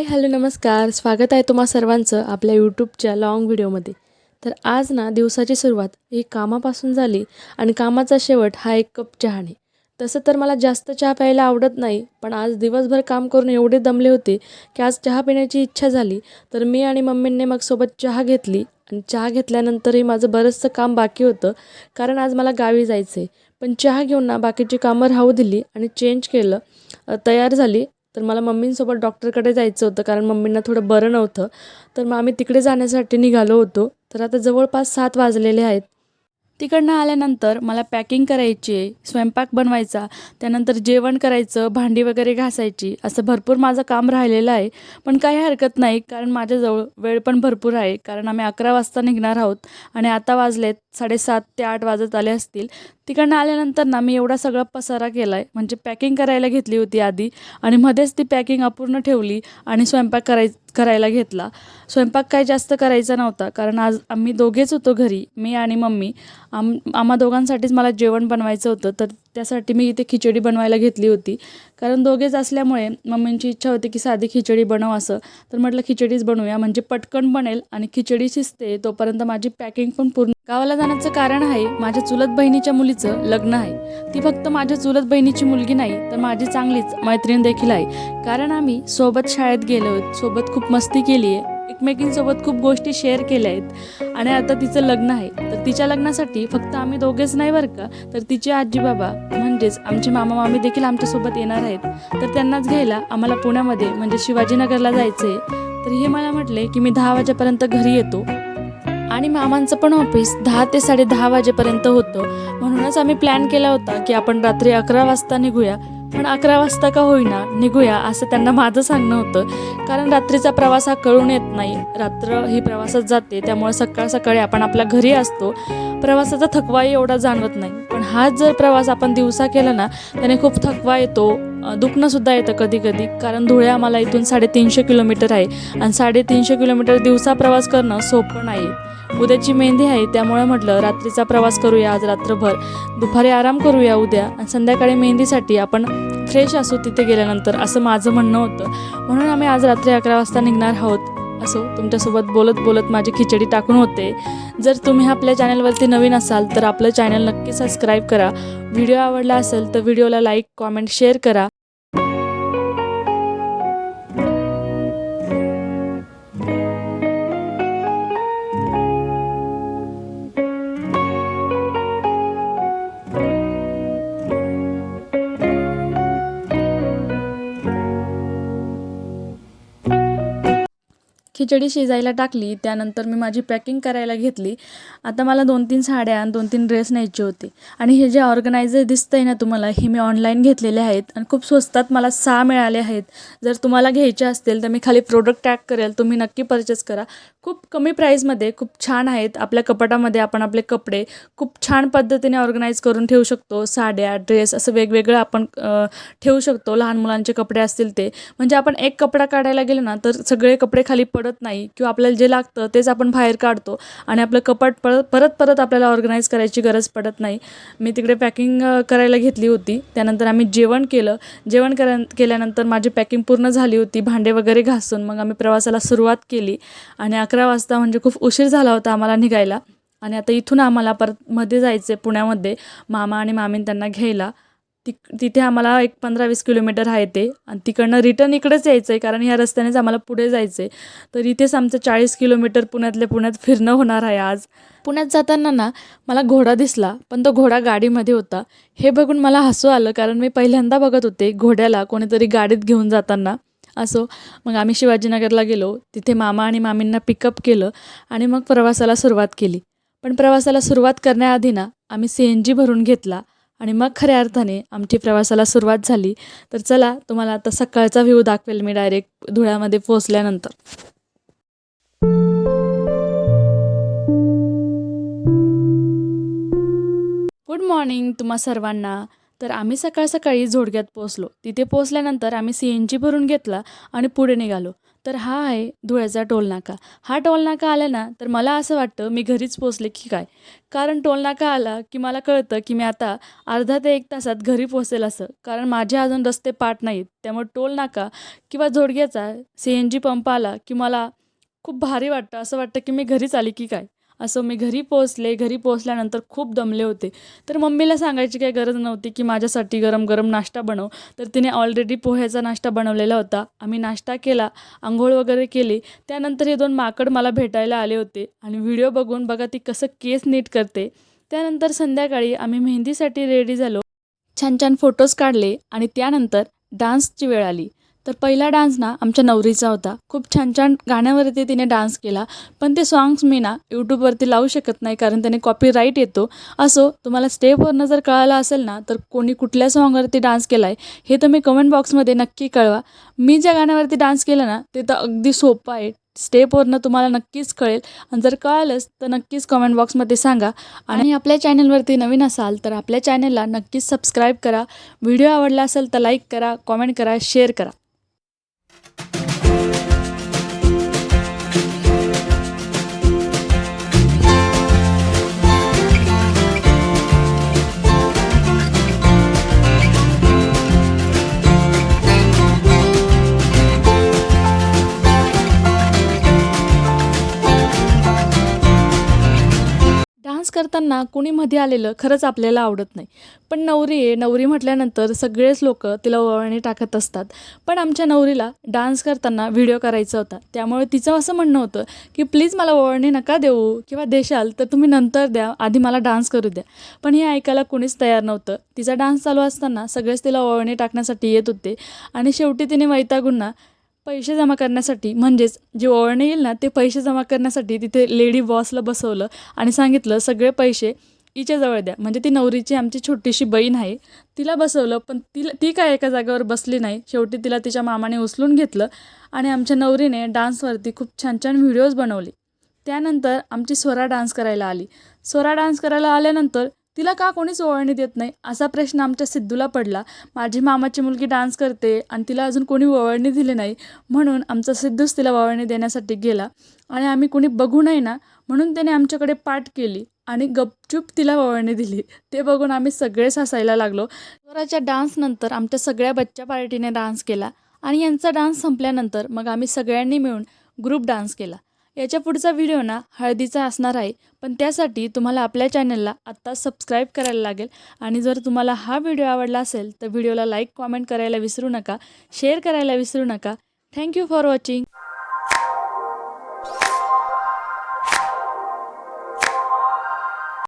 Hello नमस्कार. स्वागत आहे तुम्हा सर्वांचं आपल्या यूट्यूबच्या लाँग व्हिडिओमध्ये. तर आज ना दिवसाची सुरुवात ही कामापासून झाली आणि कामाचा शेवट हा एक कप चहाने. तसं तर मला जास्त चहा प्यायला आवडत नाही, पण आज दिवसभर काम करून एवढे दमले होते की आज चहा पिण्याची इच्छा झाली. तर मी आणि मम्मींनी मग सोबत चहा घेतली आणि चहा घेतल्यानंतरही माझं बरंचसं काम बाकी होतं, कारण आज मला गावी जायचं आहे. पण चहा घेऊन ना बाकीची कामं राहू दिली आणि चेंज केलं, तयार झाली. तर मला मम्मींसोबत डॉक्टरकडे जायचं होतं, कारण मम्मींना थोडं बरं नव्हतं. तर मग आम्ही तिकडे जाण्यासाठी निघालो होतो. तर आता जवळपास 7 वाजलेले आहेत. तिकडनं आल्यानंतर मला पॅकिंग करायची आहे, स्वयंपाक बनवायचा, त्यानंतर जेवण करायचं, भांडी वगैरे घासायची, असं भरपूर माझं काम राहिलेलं आहे. पण काही हरकत नाही, कारण माझ्याजवळ वेळ पण भरपूर आहे. कारण आम्ही 11 वाजता निघणार आहोत आणि आता वाजलेत 7:30 ते 8 वाजत आले असतील. तिकडनं आल्यानंतर ना मी एवढा सगळा पसारा केला आहे, म्हणजे पॅकिंग करायला घेतली होती आधी आणि मध्येच ती पॅकिंग अपूर्ण ठेवली आणि स्वयंपाक करायला घेतला. स्वयंपाक काही जास्त करायचा नव्हता, कारण आज आम्ही दोघेच होतो घरी, मी आणि मम्मी. आम्हा दोघांसाठीच मला जेवण बनवायचं होतं. तर त्यासाठी मी इथे खिचडी बनवायला घेतली होती, कारण दोघेच असल्यामुळे मम्मींची इच्छा होती की साधी खिचडी बनव असं. तर म्हटलं खिचडीच बनवूया, म्हणजे पटकन बनेल आणि खिचडी शिजते तोपर्यंत माझी पॅकिंग पण पूर्ण. गावाला जाण्याचं कारण आहे, माझ्या चुलत बहिणीच्या मुलीचं लग्न आहे. ती फक्त माझ्या चुलत बहिणीची मुलगी नाही, तर माझी चांगलीच मैत्रीण देखील आहे. कारण आम्ही सोबत शाळेत गेलो आहोत, सोबत खूप मस्ती केली आहे, एकमेकींसोबत खूप गोष्टी शेअर केल्या आहेत आणि आता तिचं लग्न आहे. तर तिच्या लग्नासाठी फक्त आम्ही दोघेच नाही बरं का, तर तिचे आजी बाबा म्हणजेच आमचे मामा मामी देखील आमच्यासोबत येणार आहेत. तर त्यांनाच घ्यायला आम्हाला पुण्यामध्ये म्हणजे शिवाजीनगरला जायचं आहे. तर हे मला म्हटले की मी 10 वाजेपर्यंत घरी येतो आणि मामांचं पण ऑफिस 10 ते 10:30 वाजेपर्यंत होतं. म्हणूनच आम्ही प्लॅन केला होता की आपण रात्री 11 वाजता निघूया. पण 11 वाजता का होईना निघूया असं त्यांना माझं सांगणं होतं, कारण रात्रीचा प्रवास हा कळून येत नाही. रात्र ही प्रवासात जाते, त्यामुळे सकाळ सकाळी आपण आपल्या घरी असतो. प्रवासाचा थकवाही एवढा जाणवत नाही. पण हाच जर प्रवास आपण दिवसा केला ना, त्याने खूप थकवा येतो, दुखणंसुद्धा येतं कधी कधी. कारण धुळे आम्हाला इथून 350 किलोमीटर आहे आणि 350 किलोमीटर दिवसा प्रवास करणं सोपं नाही. उद्याची मेहंदी आहे, त्यामुळे म्हटलं रात्रीचा प्रवास करूया आज रात्रभर, दुपारी आराम करूया उद्या आणि संध्याकाळी मेहंदीसाठी आपण फ्रेश असू तिथे गेल्यानंतर, असं माझं म्हणणं होतं. म्हणून आम्ही आज रात्री 11 वाजता निघणार आहोत. असो, तुमच्यासोबत बोलत बोलत माझी खिचडी टाकून होते. जर तुम्ही आपल्या चॅनलवरती नवीन असाल तर आपलं चॅनल नक्की सबस्क्राईब करा. व्हिडिओ आवडला असेल तर व्हिडिओला लाईक, कॉमेंट, शेअर करा. खिचडी शिजायला टाकली, त्यानंतर मी माझी पॅकिंग करायला घेतली. आता मला 2-3 साड्या आणि 2-3 ड्रेस न्यायचे होते आणि हे जे ऑर्गनायझर दिसतं आहे ना तुम्हाला, हे मी ऑनलाईन घेतलेले आहेत आणि खूप स्वस्तात मला 6 मिळाले आहेत. जर तुम्हाला घ्यायचे असतील तर मी खाली प्रोडक्ट टॅग करेल, तुम्ही नक्की परचेस करा. खूप कमी प्राईसमध्ये खूप छान आहेत. आपल्या कपाटामध्ये आपण आपले कपडे खूप छान पद्धतीने ऑर्गनाईज करून ठेवू शकतो. साड्या, ड्रेस असं वेगवेगळं आपण ठेवू शकतो. लहान मुलांचे कपडे असतील ते, म्हणजे आपण एक कपडा काढायला गेलो ना तर सगळे कपडे खाली पडत नाही, किंवा आपल्याला जे लागतं तेच आपण बाहेर काढतो आणि आपलं कपाट परत आपल्याला ऑर्गनाईज करायची गरज पडत नाही. मी तिकडे पॅकिंग करायला घेतली होती. त्यानंतर आम्ही जेवण केलं. केल्यानंतर माझी पॅकिंग पूर्ण झाली होती. भांडे वगैरे घासून मग आम्ही प्रवासाला सुरुवात केली आणि 11 वाजता म्हणजे खूप उशीर झाला होता आम्हाला निघायला. आणि आता इथून आम्हाला परत मध्ये जायचं आहे पुण्यामध्ये, मामा आणि मामीन त्यांना घ्यायला. तिथे आम्हाला एक 15-20 किलोमीटर आहे ते, आणि तिकडनं रिटर्न इकडेच यायचं आहे, कारण ह्या रस्त्यानेच आम्हाला पुढे जायचं आहे. तर इथेच आमचं 40 किलोमीटर पुण्यातल्या पुण्यात फिरणं होणार आहे आज. पुण्यात जाताना ना मला घोडा दिसला, पण तो घोडा गाडीमध्ये होता. हे बघून मला हसू आलं, कारण मी पहिल्यांदा बघत होते घोड्याला कोणीतरी गाडीत घेऊन जाताना. असो, मग आम्ही शिवाजीनगरला गेलो. तिथे मामा आणि मामींना पिकअप केलं आणि मग प्रवासाला सुरुवात केली. पण प्रवासाला सुरुवात करण्याआधी ना आम्ही CNG भरून घेतला आणि मग खऱ्या अर्थाने आमची प्रवासाला सुरुवात झाली. तर चला, तुम्हाला आता सकाळचा व्ह्यू दाखवेल मी डायरेक्ट धुळ्यामध्ये पोहोचल्यानंतर. गुड मॉर्निंग तुम्हा सर्वांना. तर आम्ही सकाळी झोडग्यात पोहोचलो. तिथे पोहोचल्यानंतर आम्ही CNG भरून घेतला आणि पुढे निघालो. तर हा आहे धुळ्याचा टोलनाका. हा टोलनाका आला ना तर मला असं वाटतं मी घरीच पोचले की काय. कारण टोलनाका आला की मला कळतं की मी आता अर्धा ते 1 तासात घरी पोहोचेल असं. कारण माझे अजून रस्ते पाठ नाहीत. त्यामुळे टोलनाका किंवा जोडग्याचा CNG पंप आला की मला खूप भारी वाटतं. असं वाटतं की मी घरीच आली की काय. असं मी घरी पोहोचले. घरी पोहोचल्यानंतर खूप दमले होते. तर मम्मीला सांगायची काही गरज नव्हती की माझ्यासाठी गरम-गरम नाश्ता बनव. तर तिने ऑलरेडी पोह्याचा नाश्ता बनवलेला होता. आम्ही नाश्ता केला, अंघोळ वगैरे केली. त्यानंतर हे 2 माकड मला भेटायला आले होते आणि व्हिडिओ बघून बघा ती कसं केस नीट करते. त्यानंतर संध्याकाळी आम्ही मेहंदीसाठी रेडी झालो. छान-छान फोटोज काढले आणि त्यानंतर डान्सची वेळ आली. तर पहिला डान्स ना आमच्या नवरीचा होता. खूप छान-छान गाण्यावरती तिने डान्स केला. पण ते सॉन्ग्स मी ना YouTubeवरती लावू शकत नाही कारण त्याने कॉपीराईट येतो. असो तुम्हाला स्टेपवरनं जर कळालं असेल ना तर कोणी कुठल्या सॉन्गवरती डान्स केला आहे हे तुम्ही कमेंट बॉक्समध्ये नक्की कळवा. मी ज्या गाण्यावरती डान्स केला ना ते तर अगदी सोपं आहे. स्टेपवरनं तुम्हाला नक्कीच कळेल आणि जर कळालंच तर नक्कीच कमेंट बॉक्समध्ये सांगा. आणि आपल्या चॅनलवरती नवीन असाल तर आपल्या चॅनलला नक्कीच सबस्क्राईब करा. व्हिडिओ आवडला असेल तर लाईक करा, कमेंट करा, शेअर करा. डान्स करताना कुणी मध्ये आलेलं खरंच आपल्याला आवडत नाही. पण नवरी आहे, नवरी म्हटल्यानंतर सगळेच लोकं तिला ओवाळणी टाकत असतात. पण आमच्या नवरीला डान्स करताना व्हिडिओ करायचा होता. त्यामुळे तिचं असं म्हणणं होतं, की प्लीज मला ओवाळणी नका देऊ किंवा देशाल तर तुम्ही नंतर द्या, आधी मला डान्स करू द्या. पण हे ऐकायला कुणीच तयार नव्हतं. तिचा डान्स चालू असताना सगळेच तिला ओवाळणी टाकण्यासाठी येत होते आणि शेवटी तिने वैतागून ना पैसे जमा करण्यासाठी म्हणजेच जे ओवाळणी येईल ना ते पैसे जमा करण्यासाठी तिथे लेडी बॉसला बसवलं आणि सांगितलं सगळे पैसे हिच्याजवळ द्या. म्हणजे ती नवरीची आमची छोटीशी बहीण आहे. तिला बसवलं पण ती काय एका जागेवर बसली नाही. शेवटी तिला तिच्या मामाने उचलून घेतलं आणि आमच्या नवरीने डान्सवरती खूप छान-छान व्हिडिओज बनवले. त्यानंतर आमची स्वरा डान्स करायला आली. स्वरा डान्स करायला आल्यानंतर तिला का कोणीच ओवाळणी देत नाही असा प्रश्न आमच्या सिद्धूला पडला. माझी मामाची मुलगी डान्स करते आणि तिला अजून कोणी ओवाळणी दिली नाही. म्हणून आमचा सिद्धूच तिला ओवाळणी देण्यासाठी गेला आणि आम्ही कोणी बघू नये ना म्हणून त्याने आमच्याकडे पाठ केली आणि गपचूप तिला ओवाळणी दिली. ते बघून आम्ही सगळेच हसायला लागलो. स्वराच्या डान्सनंतर आमच्या सगळ्या बच्चा पार्टीने डान्स केला आणि यांचा डान्स संपल्यानंतर मग आम्ही सगळ्यांनी मिळून ग्रुप डान्स केला. याच्या पुढचा व्हिडिओ ना हळदीचा असणार आहे. पण त्यासाठी तुम्हाला आपल्या चॅनलला आत्ता सबस्क्राईब करायला लागेल आणि जर तुम्हाला हा व्हिडिओ आवडला असेल तर व्हिडिओला लाईक, कमेंट करायला विसरू नका, शेअर करायला विसरू नका. Thank you for watching.